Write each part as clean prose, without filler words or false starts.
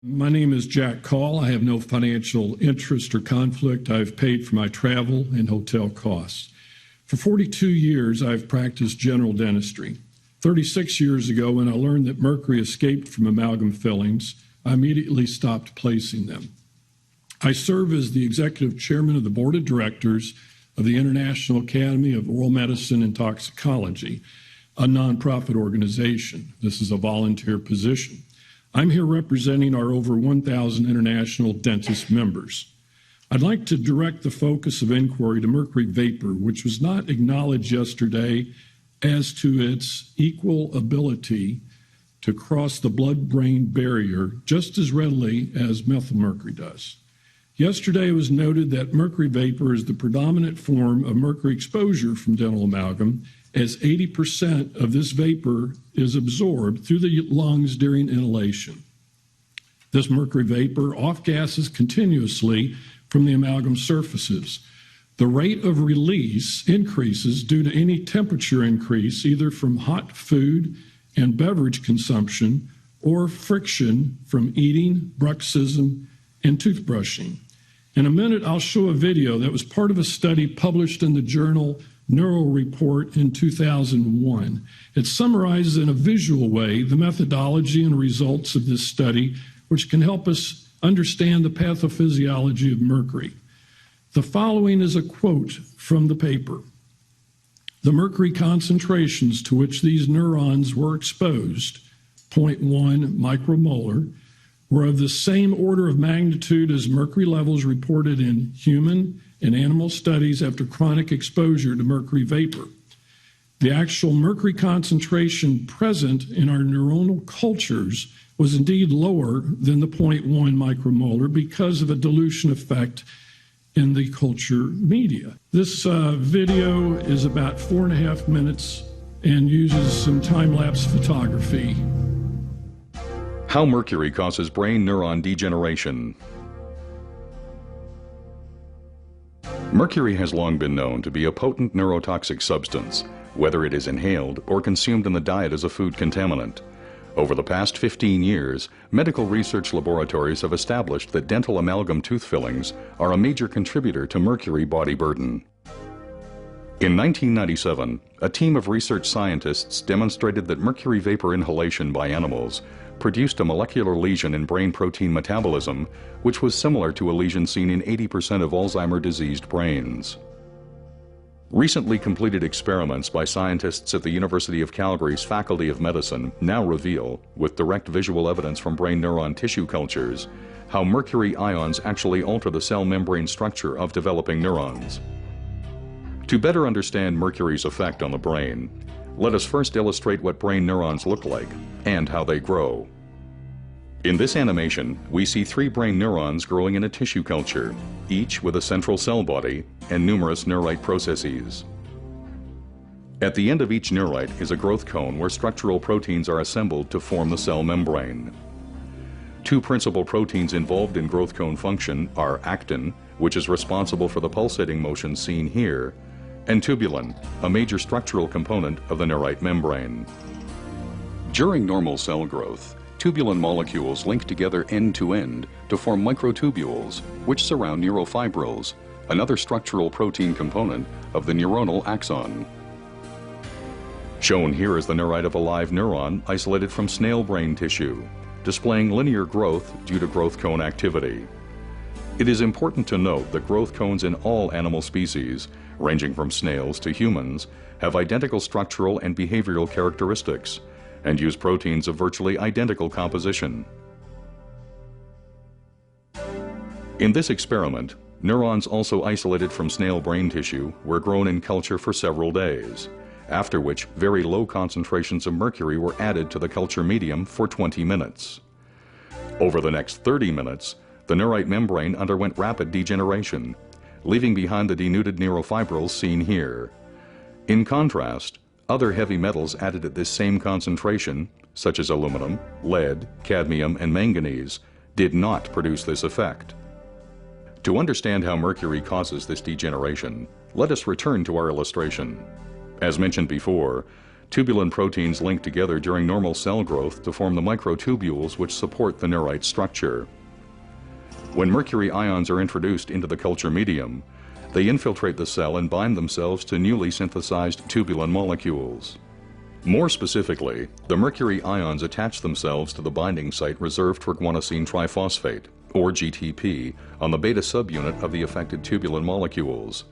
My name is Jack Kall. I have no financial interest or conflict. I've paid for my travel and hotel costs. For 42 years, I've practiced general dentistry. 36 years ago, when I learned that mercury escaped from amalgam fillings, I immediately stopped placing them. I serve as the executive chairman of the board of directors of the International Academy of Oral Medicine and Toxicology, a nonprofit organization. This is a volunteer position. I'm here representing our over 1,000 international dentist members. I'd like to direct the focus of inquiry to mercury vapor, which was not acknowledged yesterday as to its equal ability to cross the blood-brain barrier just as readily as methylmercury does. Yesterday it was noted that mercury vapor is the predominant form of mercury exposure from dental amalgam, as 80% of this vapor is absorbed through the lungs during inhalation. This mercury vapor off-gases continuously from the amalgam surfaces. The rate of release increases due to any temperature increase, either from hot food and beverage consumption or friction from eating, bruxism, and toothbrushing. In a minute, I'll show a video that was part of a study published in the journal NEUROREPORT in 2001. It summarizes in a visual way the methodology and results of this study, which can help us understand the pathophysiology of mercury. The following is a quote from the paper. The mercury concentrations to which these neurons were exposed, 0.1 micromolar, were of the same order of magnitude as mercury levels reported in human and animal studies after chronic exposure to mercury vapor. The actual mercury concentration present in our neuronal cultures was indeed lower than the 0.1 micromolar because of a dilution effect in the culture media. This video is about 4.5 minutes and uses some time-lapse photography. How mercury causes brain neuron degeneration. Mercury has long been known to be a potent neurotoxic substance, whether it is inhaled or consumed in the diet as a food contaminant. Over the past 15 years, medical research laboratories have established that dental amalgam tooth fillings are a major contributor to mercury body burden. In 1997, a team of research scientists demonstrated that mercury vapor inhalation by animals produced a molecular lesion in brain protein metabolism, which was similar to a lesion seen in 80% of Alzheimer's diseased brains. Recently completed experiments by scientists at the University of Calgary's Faculty of Medicine now reveal, with direct visual evidence from brain neuron tissue cultures, how mercury ions actually alter the cell membrane structure of developing neurons. To better understand mercury's effect on the brain, let us first illustrate what brain neurons look like and how they grow. In this animation, we see 3 brain neurons growing in a tissue culture, each with a central cell body and numerous NEURITE processes. At the end of each NEURITE is a growth cone where structural proteins are assembled to form the cell membrane. 2 principal proteins involved in growth cone function are actin, which is responsible for the pulsating motion seen here, and tubulin, a major structural component of the NEURITE membrane. During normal cell growth, tubulin molecules link together end to end to form microtubules, which surround neurofibrils, another structural protein component of the neuronal axon. Shown here is the NEURITE of a live neuron isolated from snail brain tissue, displaying linear growth due to growth cone activity. It is important to note that growth cones in all animal species, ranging from snails to humans, have identical structural and behavioral characteristics and use proteins of virtually identical composition. In this experiment, neurons also isolated from snail brain tissue were grown in culture for several days, after which very low concentrations of mercury were added to the culture medium for 20 minutes. Over the next 30 minutes, the NEURITE membrane underwent rapid degeneration, leaving behind the denuded neurofibrils seen here. In contrast, other heavy metals added at this same concentration, such as aluminum, lead, cadmium, and manganese, did not produce this effect. To understand how mercury causes this degeneration, let us return to our illustration. As mentioned before, Tubulin proteins link together during normal cell growth to form the microtubules which support the NEURITE structure. When mercury ions are introduced into the culture medium, they infiltrate the cell and bind themselves to newly synthesized tubulin molecules. More specifically, the mercury ions attach themselves to the binding site reserved for guanosine triphosphate, or GTP, on the beta subunit of the affected tubulin molecules.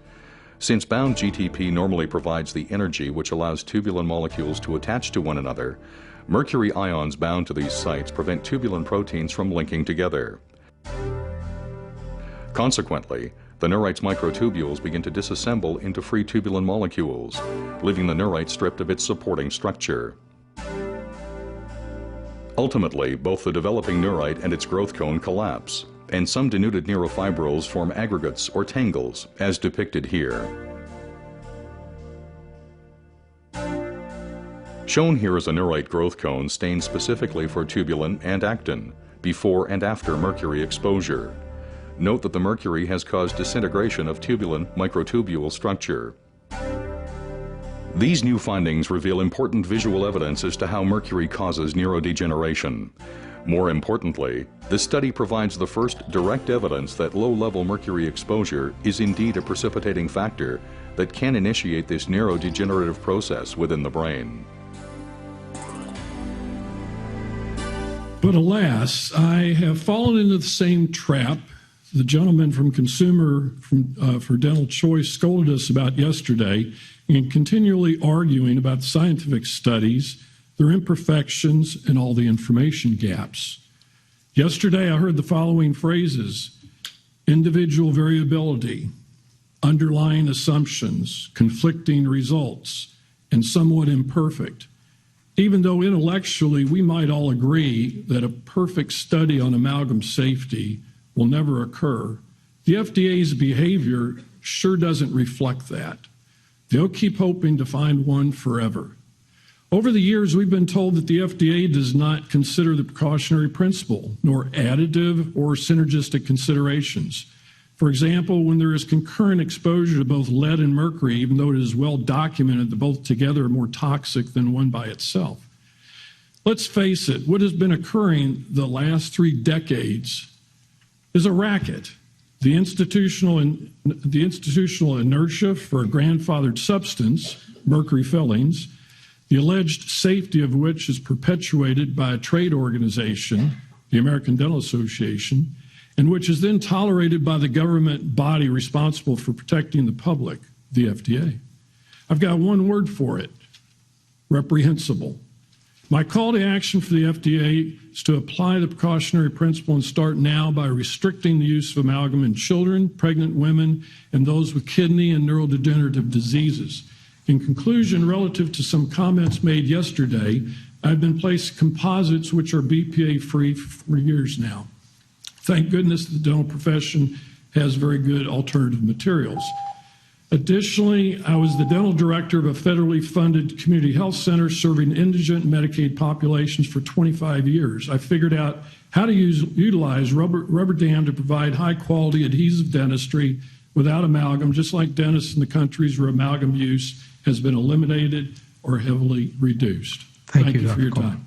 Since bound GTP normally provides the energy which allows tubulin molecules to attach to one another, mercury ions bound to these sites prevent tubulin proteins from linking together. Consequently, the NEURITE's microtubules begin to disassemble into free tubulin molecules, leaving the NEURITE stripped of its supporting structure. Ultimately, both the developing NEURITE and its growth cone collapse, and some denuded neurofibrils form aggregates or tangles, as depicted here. Shown here is a NEURITE growth cone stained specifically for tubulin and actin, before and after mercury exposure. Note that the mercury has caused disintegration of tubulin microtubule structure. These new findings reveal important visual evidence as to how mercury causes neurodegeneration. More importantly, this study provides the first direct evidence that low-level mercury exposure is indeed a precipitating factor that can initiate this neurodegenerative process within the brain. But alas, I have fallen into the same trap the gentleman from Consumer for Dental Choice scolded us about yesterday in continually arguing about scientific studies, their imperfections, and all the information gaps. Yesterday, I heard the following phrases: individual variability, underlying assumptions, conflicting results, and somewhat imperfect. Even though intellectually we might all agree that a perfect study on amalgam safety will never occur, the FDA's behavior sure doesn't reflect that. They'll keep hoping to find one forever. Over the years, we've been told that the FDA does not consider the precautionary principle, nor additive or synergistic considerations. For example, when there is concurrent exposure to both lead and mercury, even though it is well documented that both together are more toxic than one by itself. Let's face it, what has been occurring the last 3 decades is a racket. The institutional inertia for a grandfathered substance, mercury fillings, the alleged safety of which is perpetuated by a trade organization, the American Dental Association, and which is then tolerated by the government body responsible for protecting the public, the FDA. I've got one word for it: reprehensible. My call to action for the FDA is to apply the precautionary principle and start now by restricting the use of amalgam in children, pregnant women, and those with kidney and neurodegenerative diseases. In conclusion, relative to some comments made yesterday, I've been placing composites which are BPA-free for years now. Thank goodness the dental profession has very good alternative materials. Additionally, I was the dental director of a federally funded community health center serving indigent Medicaid populations for 25 years. I figured out how to utilize rubber dam to provide high-quality adhesive dentistry without amalgam, just like dentists in the countries where amalgam use has been eliminated or heavily reduced. Thank you for your time.